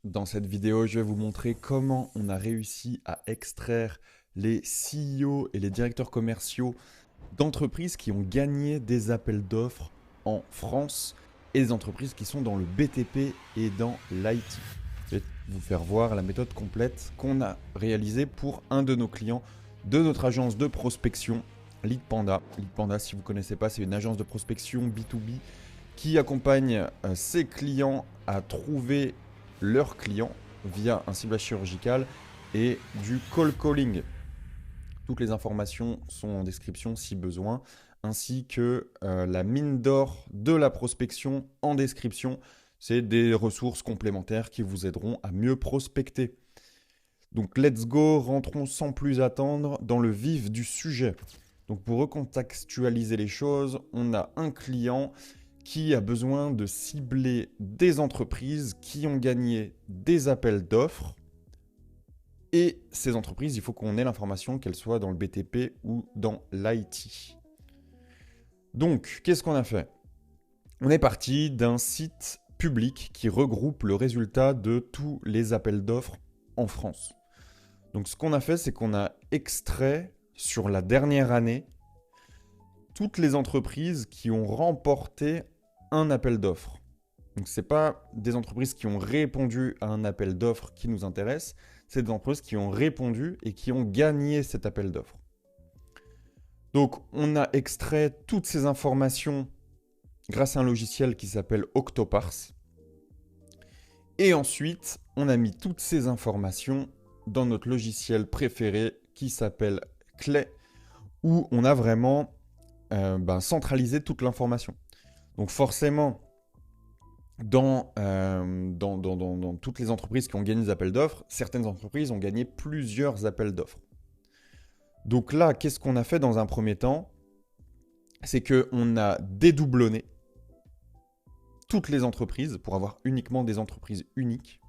Dans cette vidéo, je vais vous montrer comment on a réussi à extraire les CEO et les directeurs commerciaux d'entreprises qui ont gagné des appels d'offres en France et des entreprises qui sont dans le BTP et dans l'IT. Je vais vous faire voir la méthode complète qu'on a réalisée pour un de nos clients de notre agence de prospection, Lead Panda. Lead Panda, si vous ne connaissez pas, c'est une agence de prospection B2B qui accompagne ses clients à trouver leurs clients via un ciblage chirurgical et du cold calling. Toutes les informations sont en description si besoin, ainsi que la mine d'or de la prospection en description. C'est des ressources complémentaires qui vous aideront à mieux prospecter. Donc let's go, rentrons sans plus attendre dans le vif du sujet. Donc pour recontextualiser les choses, on a un client qui a besoin de cibler des entreprises qui ont gagné des appels d'offres. Et ces entreprises, il faut qu'on ait l'information qu'elles soient dans le BTP ou dans l'IT. Donc, qu'est-ce qu'on a fait? On est parti d'un site public qui regroupe le résultat de tous les appels d'offres en France. Donc, ce qu'on a fait, c'est qu'on a extrait sur la dernière année toutes les entreprises qui ont remporté un appel d'offres. Donc, ce n'est pas des entreprises qui ont répondu à un appel d'offres qui nous intéresse, c'est des entreprises qui ont répondu et qui ont gagné cet appel d'offres. Donc, on a extrait toutes ces informations grâce à un logiciel qui s'appelle Octoparse. Et ensuite, on a mis toutes ces informations dans notre logiciel préféré qui s'appelle Clay, où on a vraiment centralisé toute l'information. Donc forcément, dans toutes les entreprises qui ont gagné des appels d'offres, certaines entreprises ont gagné plusieurs appels d'offres. Donc là, qu'est-ce qu'on a fait dans un premier temps? C'est qu'on a dédoublonné toutes les entreprises pour avoir uniquement des entreprises uniques.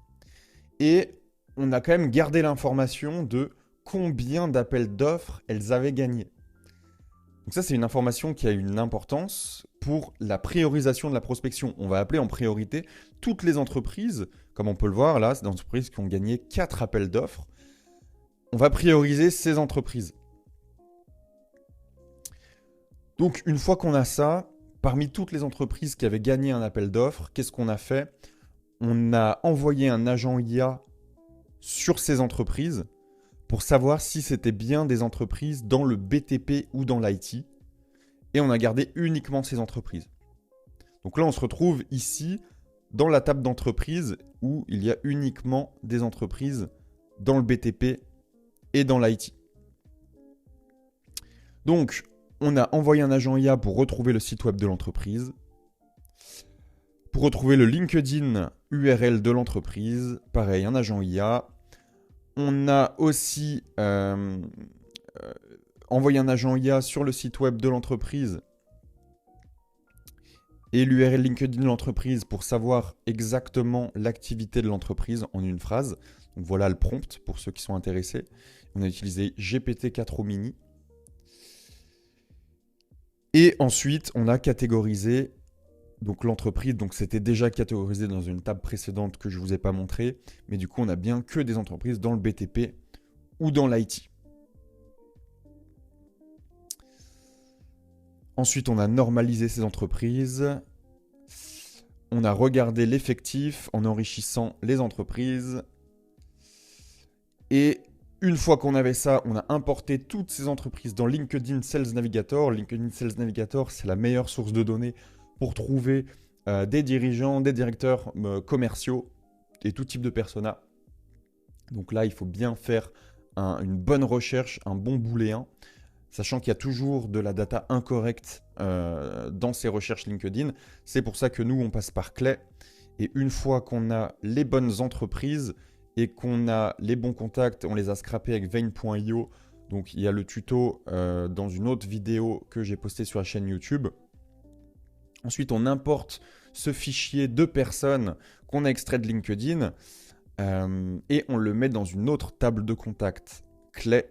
Et on a quand même gardé l'information de combien d'appels d'offres elles avaient gagné. Donc ça, c'est une information qui a une importance pour la priorisation de la prospection. On va appeler en priorité toutes les entreprises, comme on peut le voir là, c'est des entreprises qui ont gagné 4 appels d'offres. On va prioriser ces entreprises. Donc une fois qu'on a ça, parmi toutes les entreprises qui avaient gagné un appel d'offres, qu'est-ce qu'on a fait? On a envoyé un agent IA sur ces entreprises pour savoir si c'était bien des entreprises dans le BTP ou dans l'IT. Et on a gardé uniquement ces entreprises. Donc là, on se retrouve ici dans la table d'entreprise où il y a uniquement des entreprises dans le BTP et dans l'IT. Donc, on a envoyé un agent IA pour retrouver le site web de l'entreprise, pour retrouver le LinkedIn URL de l'entreprise, pareil, un agent IA. On a aussi envoyé un agent IA sur le site web de l'entreprise et l'URL LinkedIn de l'entreprise pour savoir exactement l'activité de l'entreprise en une phrase. Donc voilà le prompt pour ceux qui sont intéressés. On a utilisé GPT-4 Mini. Et ensuite, on a catégorisé donc l'entreprise. Donc c'était déjà catégorisé dans une table précédente que je ne vous ai pas montrée. Mais du coup, on a bien que des entreprises dans le BTP ou dans l'IT. Ensuite, on a normalisé ces entreprises. On a regardé l'effectif en enrichissant les entreprises. Et une fois qu'on avait ça, on a importé toutes ces entreprises dans LinkedIn Sales Navigator. LinkedIn Sales Navigator, c'est la meilleure source de données pour trouver des dirigeants, des directeurs commerciaux et tout type de persona. Donc là, il faut bien faire une bonne recherche, un bon booléen, sachant qu'il y a toujours de la data incorrecte dans ces recherches LinkedIn. C'est pour ça que nous, on passe par Clay. Et une fois qu'on a les bonnes entreprises et qu'on a les bons contacts, on les a scrappés avec Vein.io. Donc il y a le tuto dans une autre vidéo que j'ai postée sur la chaîne YouTube. Ensuite, on importe ce fichier de personnes qu'on a extrait de LinkedIn et on le met dans une autre table de contact Clay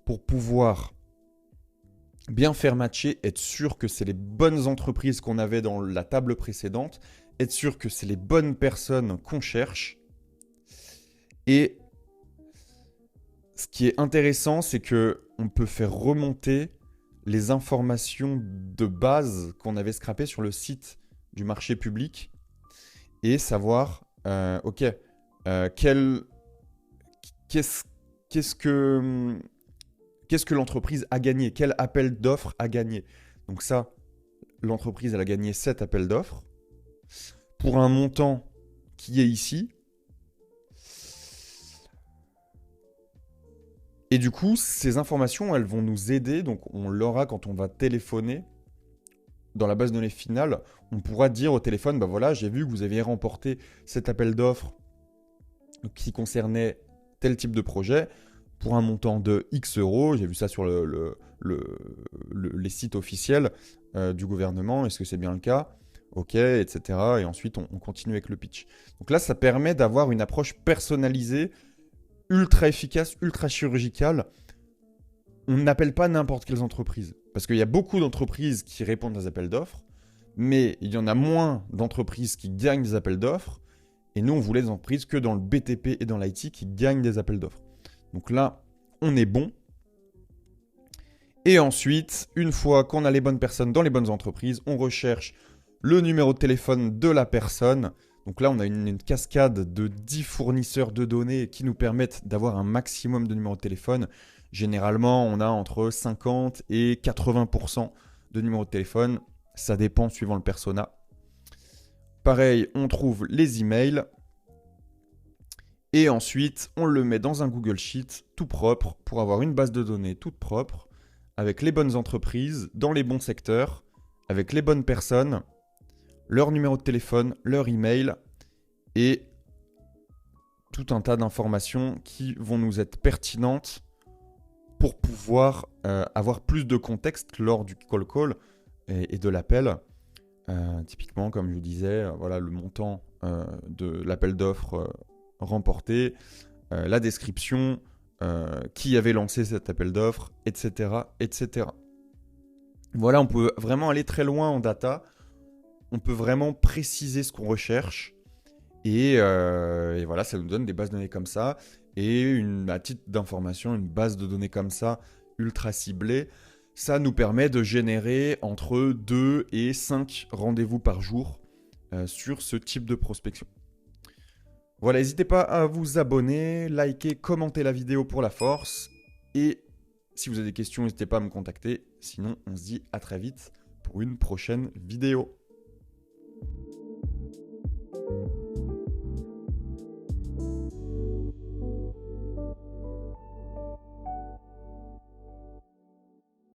pour pouvoir bien faire matcher, être sûr que c'est les bonnes entreprises qu'on avait dans la table précédente, être sûr que c'est les bonnes personnes qu'on cherche Et ce qui est intéressant, c'est que on peut faire remonter les informations de base qu'on avait scrappées sur le site du marché public et savoir, ok, qu'est-ce qu'est-ce que, qu'est-ce que l'entreprise a gagné, quel appel d'offres a gagné. Donc ça, l'entreprise, elle a gagné 7 appels d'offres pour un montant qui est ici. Et du coup, ces informations, elles vont nous aider. Donc, on l'aura quand on va téléphoner. Dans la base de données finale, on pourra dire au téléphone, bah voilà, j'ai vu que vous aviez remporté cet appel d'offres qui concernait tel type de projet pour un montant de X euros. J'ai vu ça sur les sites officiels du gouvernement. Est-ce que c'est bien le cas? Ok, etc. Et ensuite, on continue avec le pitch. Donc là, ça permet d'avoir une approche personnalisée, ultra efficace, ultra chirurgicale. On n'appelle pas n'importe quelles entreprises. Parce qu'il y a beaucoup d'entreprises qui répondent aux appels d'offres, mais il y en a moins d'entreprises qui gagnent des appels d'offres. Et nous, on voulait des entreprises que dans le BTP et dans l'IT qui gagnent des appels d'offres. Donc là, on est bon. Et ensuite, une fois qu'on a les bonnes personnes dans les bonnes entreprises, on recherche le numéro de téléphone de la personne. Donc là, on a une cascade de 10 fournisseurs de données qui nous permettent d'avoir un maximum de numéros de téléphone. Généralement, on a entre 50 et 80% de numéros de téléphone. Ça dépend suivant le persona. Pareil, on trouve les emails. Et ensuite, on le met dans un Google Sheet tout propre pour avoir une base de données toute propre avec les bonnes entreprises, dans les bons secteurs, avec les bonnes personnes, leur numéro de téléphone, leur email et tout un tas d'informations qui vont nous être pertinentes pour pouvoir avoir plus de contexte lors du call et de l'appel. Typiquement, comme je vous disais, voilà le montant de l'appel d'offres remporté, la description, qui avait lancé cet appel d'offres, etc., etc. Voilà, on peut vraiment aller très loin en data. On peut vraiment préciser ce qu'on recherche. Et voilà, ça nous donne des bases de données comme ça. Et à titre d'information, une base de données comme ça, ultra ciblée, ça nous permet de générer entre 2 et 5 rendez-vous par jour sur ce type de prospection. Voilà, n'hésitez pas à vous abonner, liker, commenter la vidéo pour la force. Et si vous avez des questions, n'hésitez pas à me contacter. Sinon, on se dit à très vite pour une prochaine vidéo.